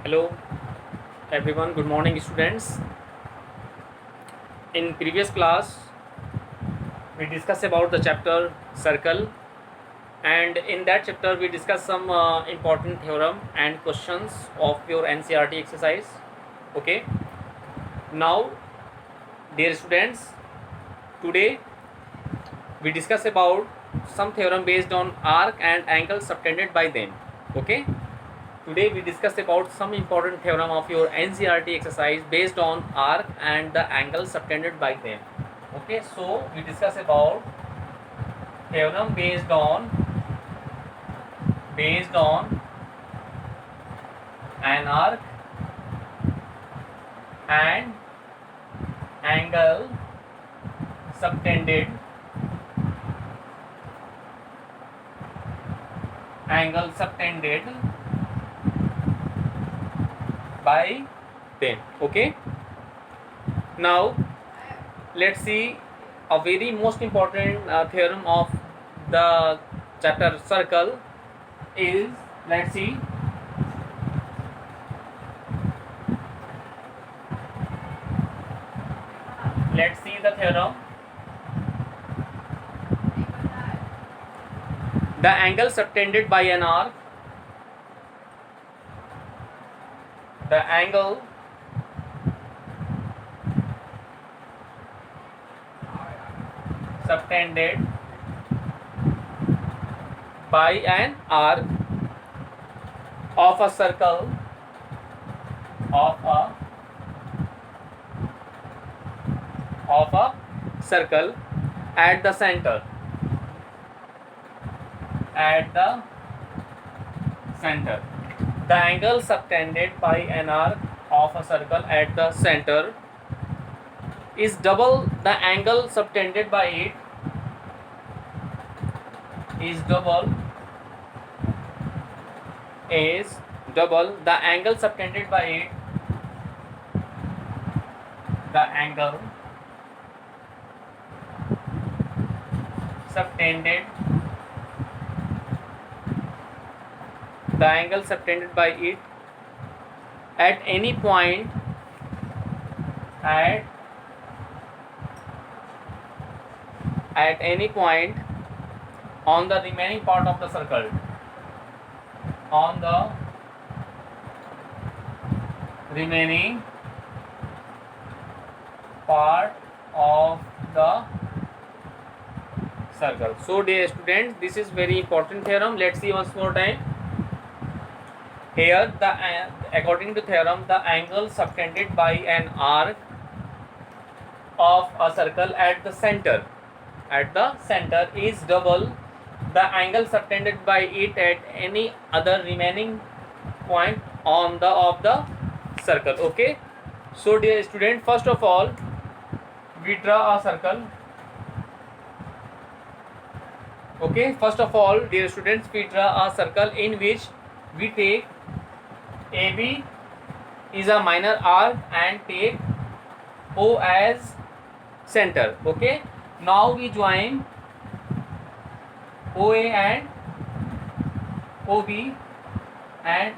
Hello everyone, good morning students. In previous class we discussed about the chapter circle, and in that chapter we discussed some important theorem and questions of your NCERT exercise. Okay, now dear students, today we discuss about some theorem based on arc and angle subtended by them. Okay, today we discuss about some important theorem of your NCERT exercise based on arc and the angle subtended by them. Okay, so we discuss about theorem based on an arc and angle subtended by them. Okay, now let's see a very most important theorem of the chapter circle is, let's see, the theorem. The angle subtended by an arc, the angle subtended by an arc of a circle at the center the angle subtended by an arc of a circle at the center is double the angle subtended by it the angle subtended by it the angle subtended by it at any point on the remaining part of the circle So dear students, this is very important theorem. Let's see once more time. Here, according to theorem, the angle subtended by an arc of a circle at the center is double the angle subtended by it at any other remaining point of the circle. Okay, so dear student, first of all we draw a circle. Okay, first of all dear students, we draw a circle in which we take AB is a minor arc and take O as center. Okay, now we join OA and OB, and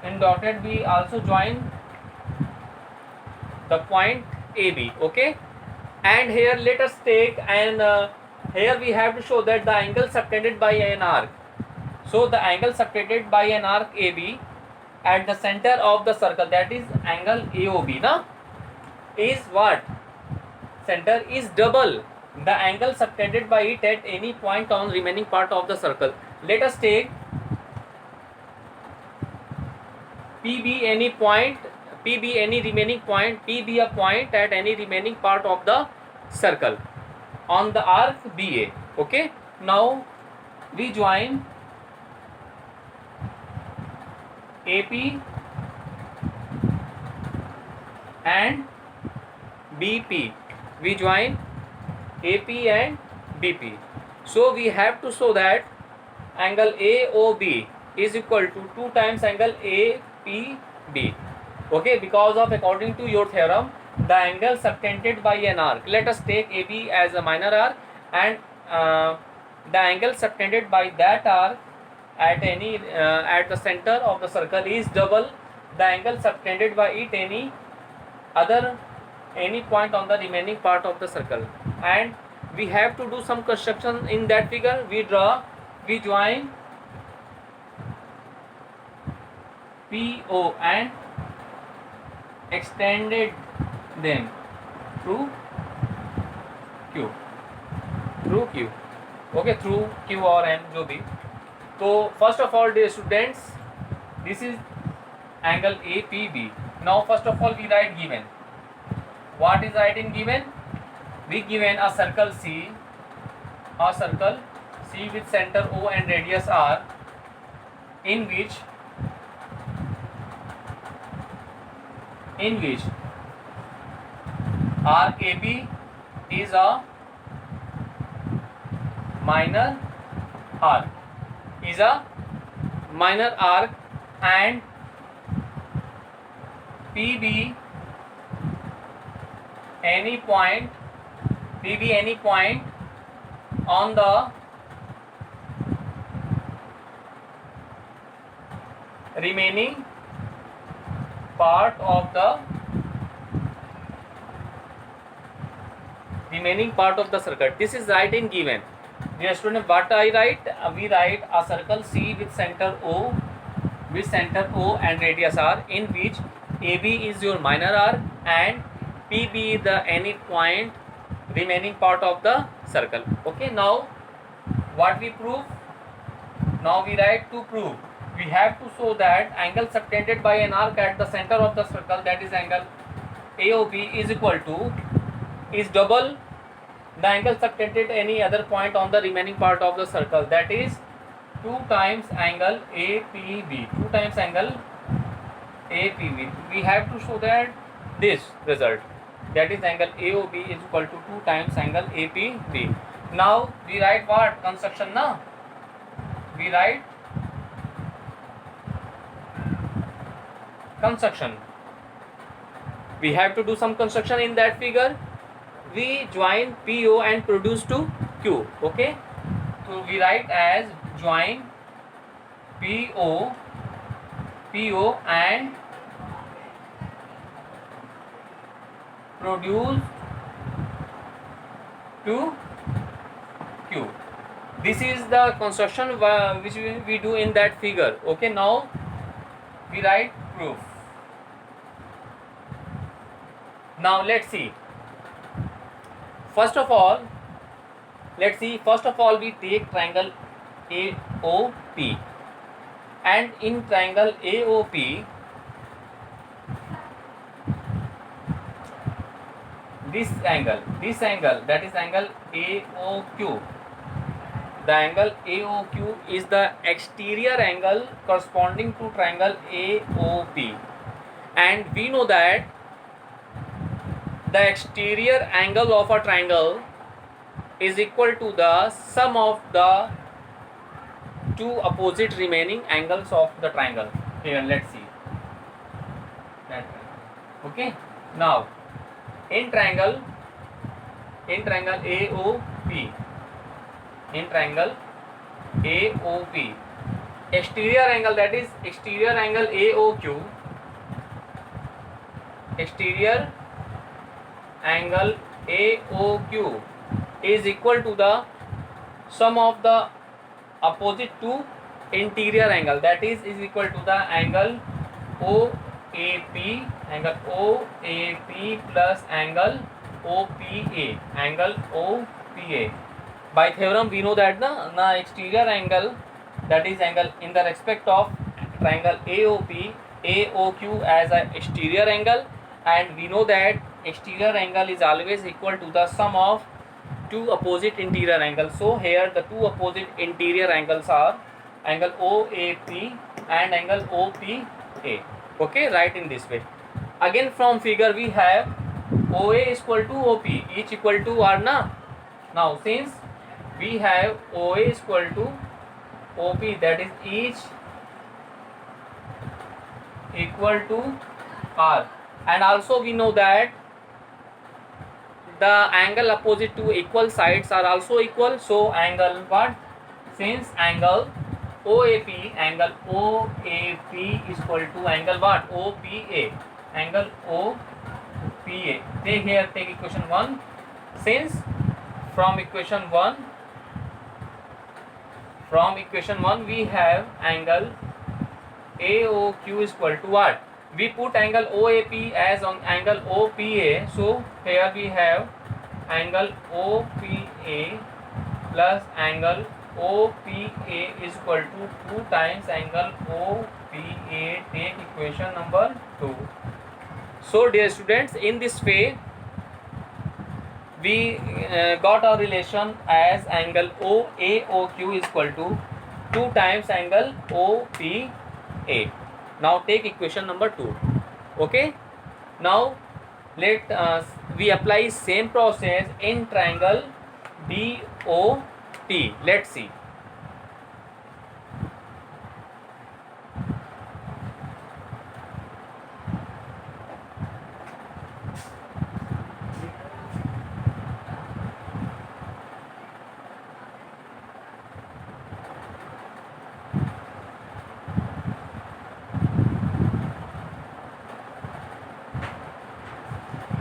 in dotted we also join the point AB. Okay, and here let us take, and here we have to show that the angle subtended by an arc. So the angle subtended by an arc AB at the center of the circle, that is angle AOB, na, is what? Center is double the angle subtended by it at any point on remaining part of the circle. Let us take PB any point, PB any remaining point, PB a point at any remaining part of the circle on the arc BA. Okay, now we join AP and BP. We join AP and BP. So we have to show that angle AOB is equal to 2 times angle APB. Okay, because of, according to your theorem, the angle subtended by an arc, let us take AB as a minor arc, and the angle subtended by that arc at the center of the circle is double the angle subtended by it any point on the remaining part of the circle. And we have to do some construction in that figure. We join PO and extended them through Q. Okay, through Q or N, जो भी. So first of all, dear students, this is angle APB. Now first of all we write given. What is writing given? We given a circle C with center O and radius R, in which RAB is a minor arc, and PB any point on the remaining part of the circle. This is writing given. Dear student, what I write? We write a circle C with center O and radius R, in which AB is your minor arc and PB the any point remaining part of the circle. Okay, now what we prove? Now we write to prove. We have to show that angle subtended by an arc at the center of the circle, that is angle AOB, is double the angle subtended any other point on the remaining part of the circle, that is 2 times angle APB. We have to show that this result, that is angle AOB is equal to 2 times angle APB. Now we write what? Construction, na? We write construction. We have to do some construction in that figure. We join PO and produce to Q. Okay, so we write as join PO and produce to Q. This is the construction which we do in that figure. Okay, now we write proof. Now let's see. First of all, we take triangle AOP, and in triangle AOP, this angle that is angle AOQ. The angle AOQ is the exterior angle corresponding to triangle AOP, and we know that the exterior angle of a triangle is equal to the sum of the two opposite remaining angles of the triangle. Here, let's see that. Okay, now in triangle AOP, exterior angle, that is exterior angle AOQ, exterior angle AOQ is equal to the sum of the opposite two interior angle, that is equal to the angle OAP plus angle OPA. By theorem we know that the exterior angle, that is angle in the respect of triangle AOQ as an exterior angle, and we know that exterior angle is always equal to the sum of two opposite interior angles. So here the two opposite interior angles are angle OAP and angle OPA. Okay, write in this way. Again from figure we have OA is equal to OP, each equal to R, na? Now since we have OA is equal to OP, that is each equal to R, and also we know that the angle opposite to equal sides are also equal. So angle what? Since angle OAP, angle OAP is equal to angle what? OPA, angle OPA. Take equation 1. Since from equation 1 we have angle AOQ is equal to what? We put angle OAP as on angle OPA, so here we have angle OPA plus angle OPA is equal to 2 times angle OPA. Take equation number 2. So dear students, in this way we got a relation as angle OAOQ is equal to 2 times angle OPA. Now take equation number 2. Okay, now let we apply same process in triangle BOP. Let's see.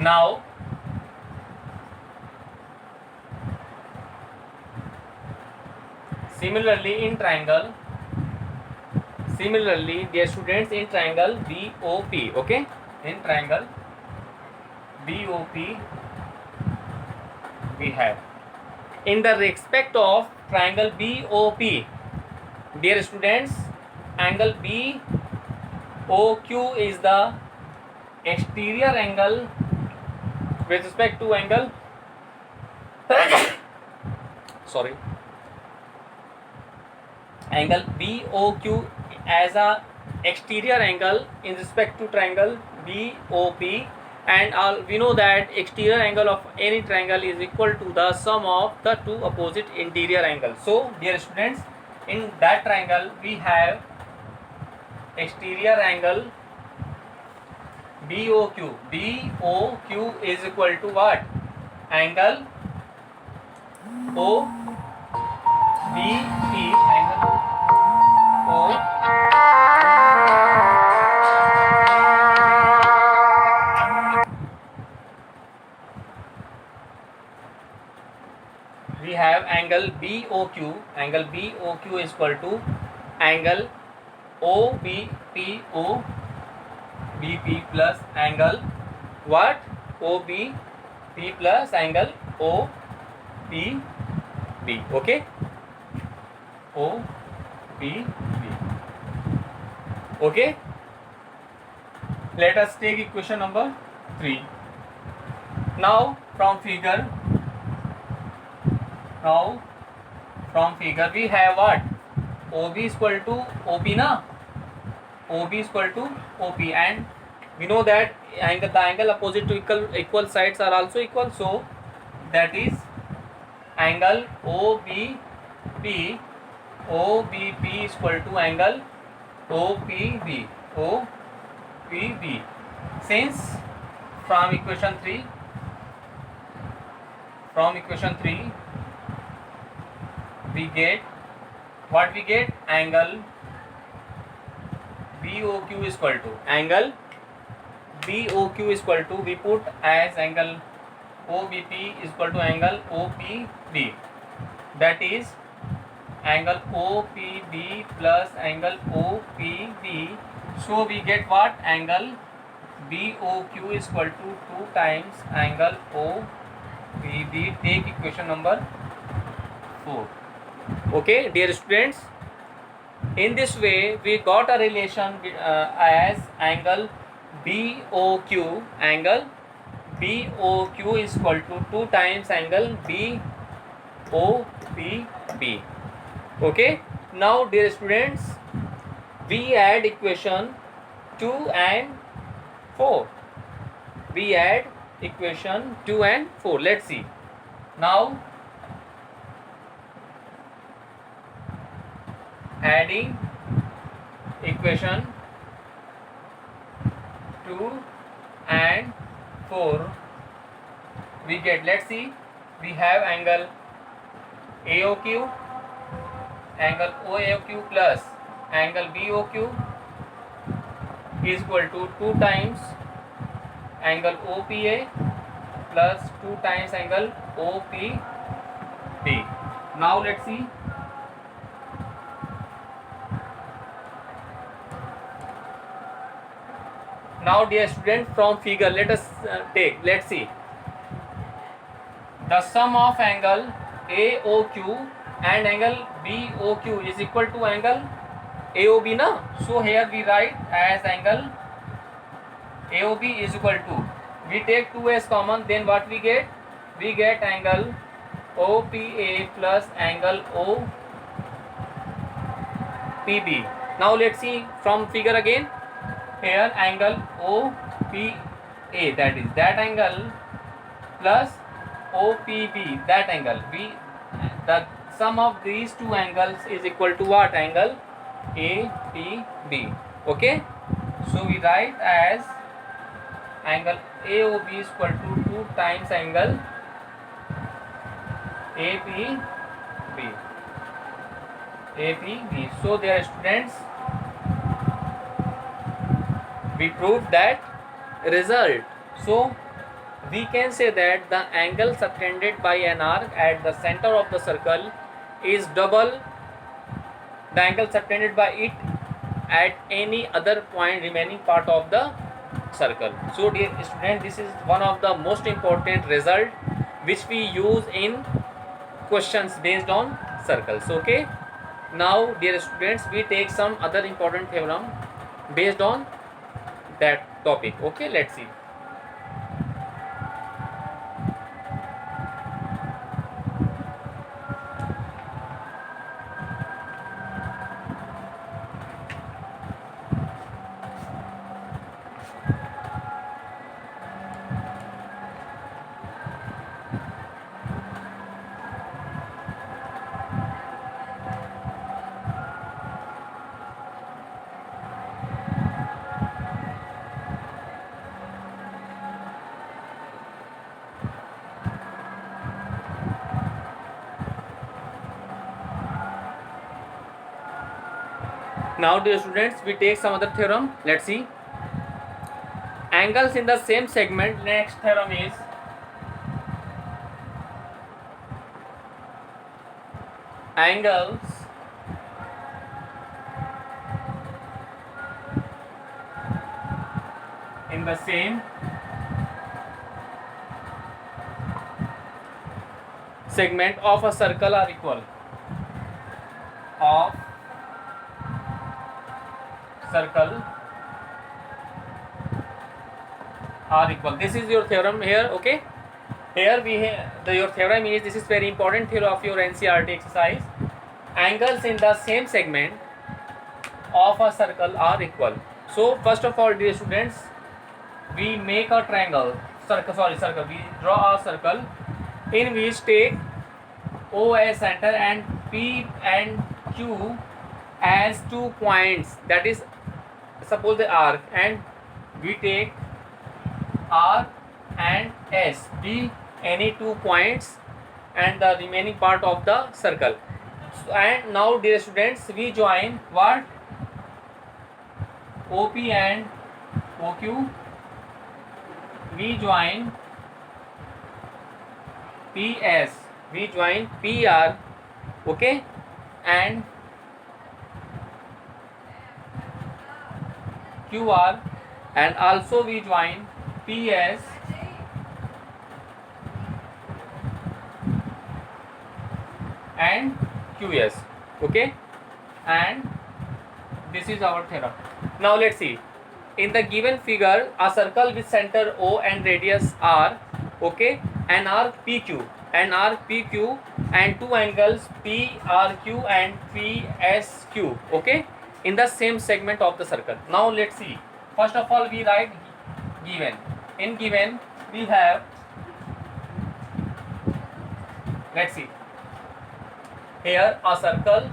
Now similarly dear students, in triangle BOP, okay, in triangle BOP we have, in the respect of triangle BOP, dear students, angle BOQ is the exterior angle with respect to angle angle BOQ as a exterior angle in respect to triangle BOP, and we know that exterior angle of any triangle is equal to the sum of the two opposite interior angles. So dear students, in that triangle we have exterior angle BOQ. BOQ is equal to what? Angle OBP, angle O. We have angle BOQ. Angle BOQ is equal to angle OBPO. BP plus angle what? OBP plus angle OPB. Okay, OPB. Okay, let us take equation number 3. Now from figure we have what? OB is equal to OP na? OB is equal to OP, and we know that the angle opposite to equal sides are also equal, so that is angle OBP is equal to angle OPB. Since from equation 3 we get what? We get angle BOQ is equal to angle BOQ is equal to, we put as angle OBP is equal to angle OPB, that is angle OPB plus angle OPB. So we get what? Angle BOQ is equal to 2 times angle OPB. Take equation number 4. Okay, dear students, in this way we got a relation as angle BOQ. Angle BOQ is equal to 2 times angle BOPB. Okay, now dear students, we add equation 2 and 4. We add equation 2 and 4. Let's see. Now adding equation 2 and 4 we get, let's see, we have angle AOQ angle OAQ plus angle BOQ is equal to 2 times angle OPA plus 2 times angle OPB. Now let's see. Now dear student, from figure let us let's see the sum of angle AOQ and angle BOQ is equal to angle AOB na. So here we write as angle AOB is equal to, we take 2 as common, then what we get? We get angle OPA plus angle OPB. Now let's see from figure again. Here angle OPA, that is that angle, plus OPB, that angle. The sum of these two angles is equal to what? Angle APB. Okay, so we write as angle AOB is equal to 2 times angle APB. So dear students, we proved that result. So we can say that the angle subtended by an arc at the center of the circle is double the angle subtended by it at any other point remaining part of the circle. So dear student, this is one of the most important result which we use in questions based on circles. Okay, now dear students, we take some other important theorem based on that topic. Okay, let's see. Now dear students, we take some other theorem. Let's see. Angles in the same segment. Next theorem is angles in the same segment of a circle are equal. Of circle are equal. This is your theorem here. Okay, here we have your theorem is, this is very important theorem of your NCERT exercise. Angles in the same segment of a circle are equal. So first of all dear students, we make a triangle, circle, we draw a circle in which take O as center and P and Q as 2 points, that is suppose the arc, and we take R and S be any 2 points and the remaining part of the circle. So, and now dear students, we join what? OP and OQ. We join PS, we join PR, okay, and QR, and also we join PS and QS. Okay, and this is our theorem. Now let's see. In the given figure, a circle with center O and radius R, okay, an arc PQ, and 2 angles PRQ and PSQ, okay, in the same segment of the circle. Now let's see. First of all, we write given. In given, we have, let's see, here a circle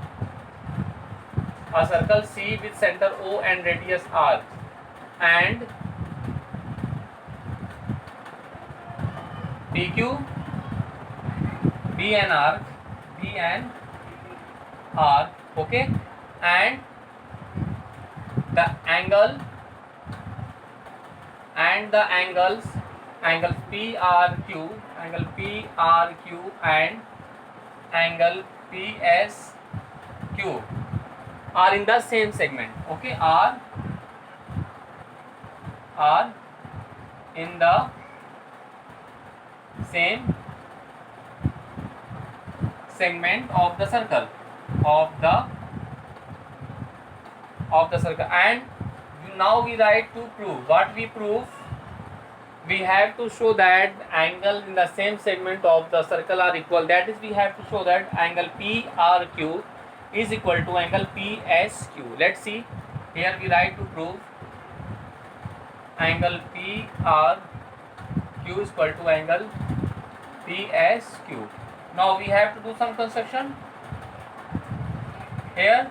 C with center O and radius R, and PQ, B and R, okay, and the angle and the angles, angle PRQ, angle PRQ and angle PSQ are in the same segment, okay, are in the same segment of the circle, of the circle. And now we write to prove. What we prove? We have to show that angle in the same segment of the circle are equal. That is, we have to show that angle PRQ is equal to angle PSQ. Let's see. Here we write to prove angle PRQ is equal to angle PSQ. Now we have to do some construction here.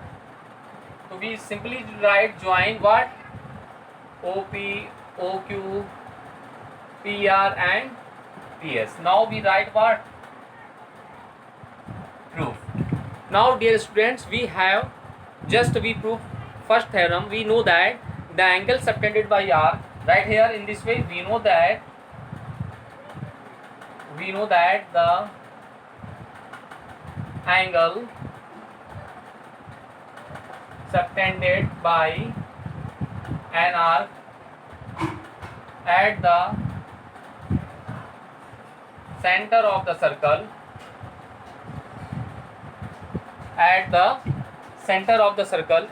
So we simply write join what? OP, OQ, PR and PS. Now we write what? Proof. Now dear students, we have we prove first theorem. We know that the angle subtended by R, right here in this way, we know that the angle subtended by an arc at the center of the circle,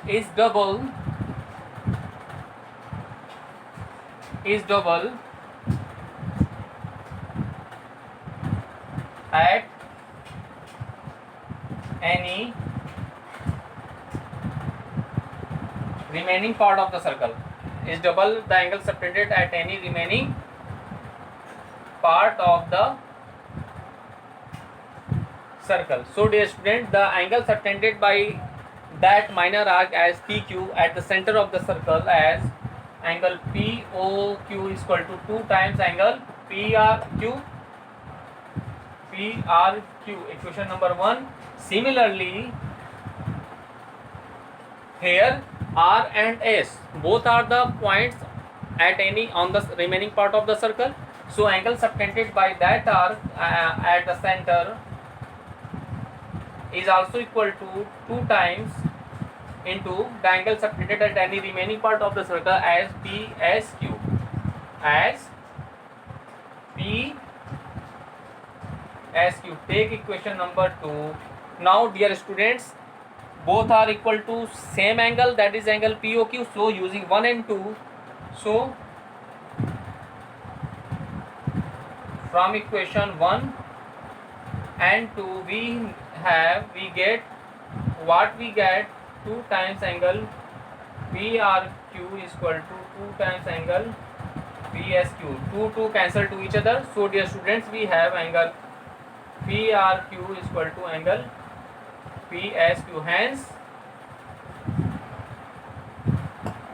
is double at any remaining part of the circle, is double the angle subtended at any remaining part of the circle. So dear student, the angle subtended by that minor arc as PQ at the center of the circle as angle POQ is equal to 2 times angle PRQ, equation number 1. Similarly, here R and S both are the points at any on the remaining part of the circle. So angle subtended by that arc at the center is also equal to 2 times into the angle subtended at any remaining part of the circle as PSQ, Take equation number 2. Now dear students, both are equal to same angle, that is angle POQ. So using 1 and 2, so from equation 1 and 2 we get 2 times angle PRQ is equal to 2 times angle PSQ. 2 cancel to each other. So dear students, we have angle PRQ is equal to angle PSQ. Hence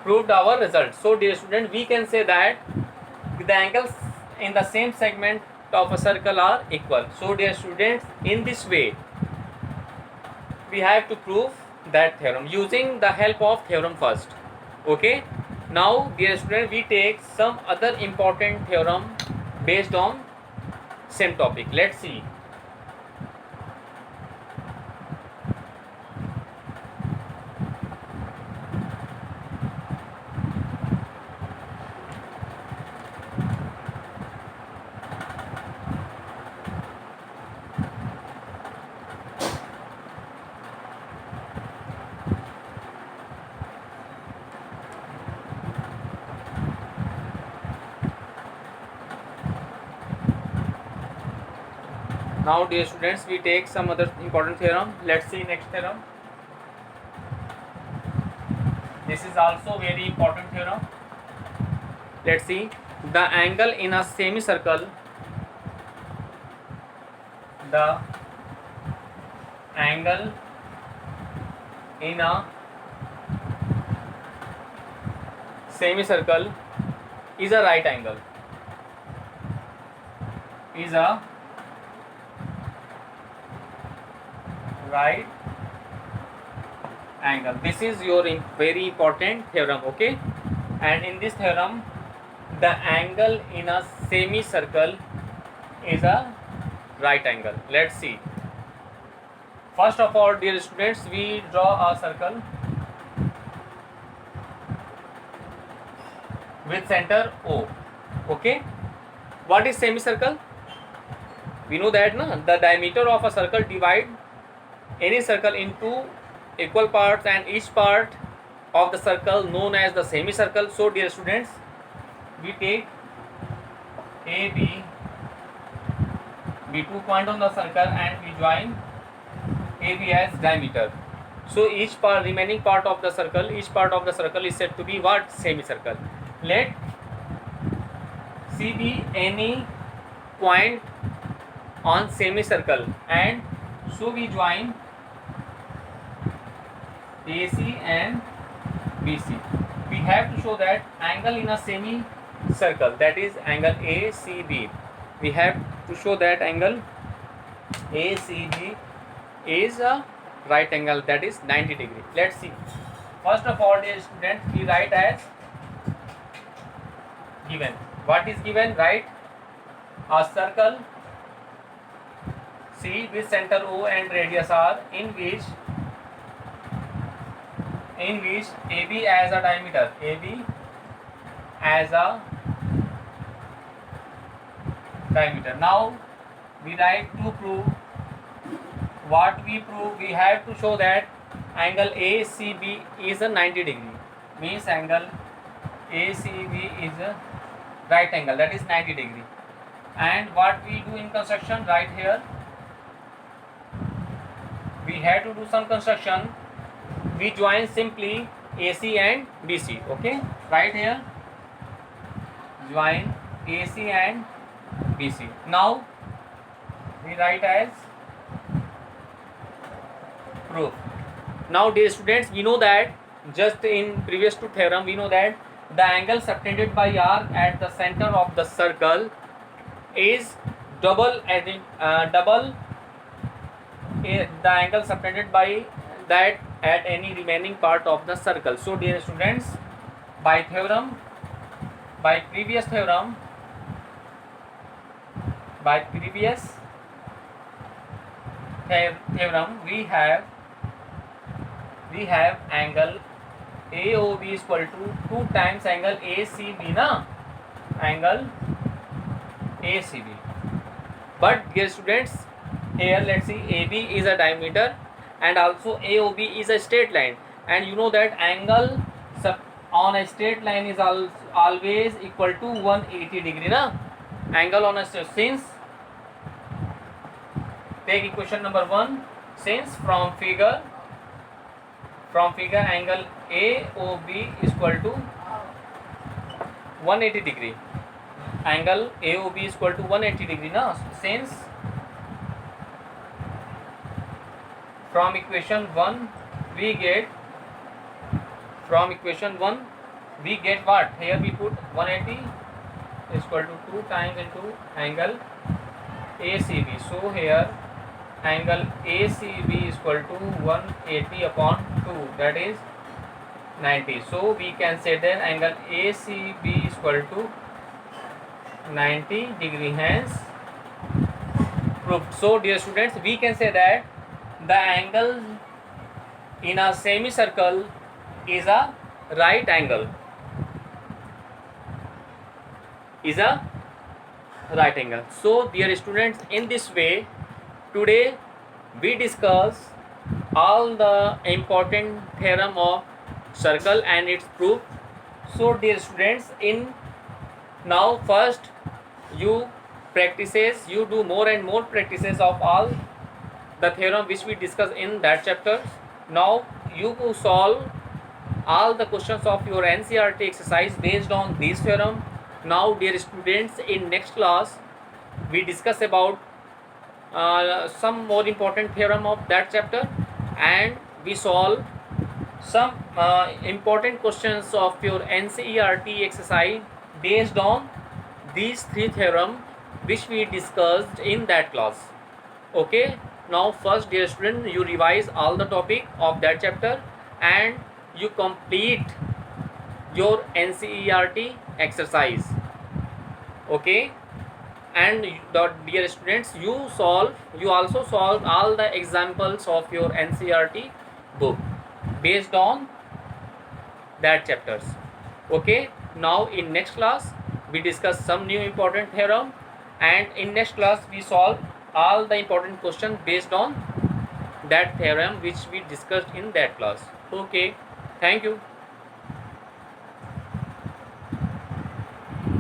proved our result. So dear student, we can say that the angles in the same segment of a circle are equal. So dear students, in this way we have to prove that theorem using the help of theorem first. Okay, now dear student, we take some other important theorem based on same topic. Let's see. Now dear students, we take some other important theorem. Let's see next theorem. This is also very important theorem. Let's see. The angle in a semicircle, the angle in a semicircle is a right angle, is a right angle. This is your very important theorem, okay? And in this theorem, the angle in a semicircle is a right angle. Let's see. First of all, dear students, we draw a circle with center O. Okay. What is semicircle? We know that the diameter of a circle divide any circle into equal parts, and each part of the circle known as the semicircle. So dear students, we take AB, B2 point on the circle, and we join AB as diameter. So each part, remaining part of the circle, each part of the circle is said to be what? Semicircle. Let C be any point on semicircle, and so we join AC and BC. We have to show that angle in a semicircle, that is angle ACB. We have to show that angle ACB is a right angle, that is 90 degree. Let's see. First of all, dear students, we write as given. What is given? Write a circle C with center O and radius R, in which AB as a diameter, AB as a diameter. Now we write to prove. What we prove? We have to show that angle ACB is a 90 degree. Means angle ACB is a right angle, that is 90 degree. And what we do in construction, right here we have to do some construction. We join simply AC and BC. Okay, right here join AC and BC. Now we write as proof. Now dear students, we know that just in previous two theorem, we know that the angle subtended by R at the center of the circle is double the angle subtended by that at any remaining part of the circle. So dear students, by previous theorem, we have angle AOB is equal to 2 times angle ACB, angle ACB. But dear students, here let's see, AB is a diameter and also AOB is a straight line, and you know that angle on a straight line is always equal to 180 degree, angle on a straight. Since, take equation number 1, since from figure angle AOB is equal to 180 degree, angle AOB is equal to 180 degree, since from equation 1 we get what? Here we put 180 is equal to 2 times into angle ACB. So here angle ACB is equal to 180 upon 2, that is 90. So we can say that angle ACB is equal to 90 degree, hence proved. So dear students, we can say that the angle in a semicircle is a right angle, So dear students, in this way today we discuss all the important theorem of circle and its proof. So dear students, in now first you do more and more practices of all the theorem which we discussed in that chapter. Now you will solve all the questions of your NCERT exercise based on this theorem. Now dear students, in next class we discuss about some more important theorem of that chapter, and we solve some important questions of your NCERT exercise based on these three theorem which we discussed in that class. Okay, now first dear student, you revise all the topic of that chapter, and you complete your NCERT exercise. Okay, and dear students, you also solve all the examples of your NCERT book based on that chapters. Okay, now in next class we discuss some new important theorem, and in next class we solve all the important questions based on that theorem which we discussed in that class. Okay, thank you.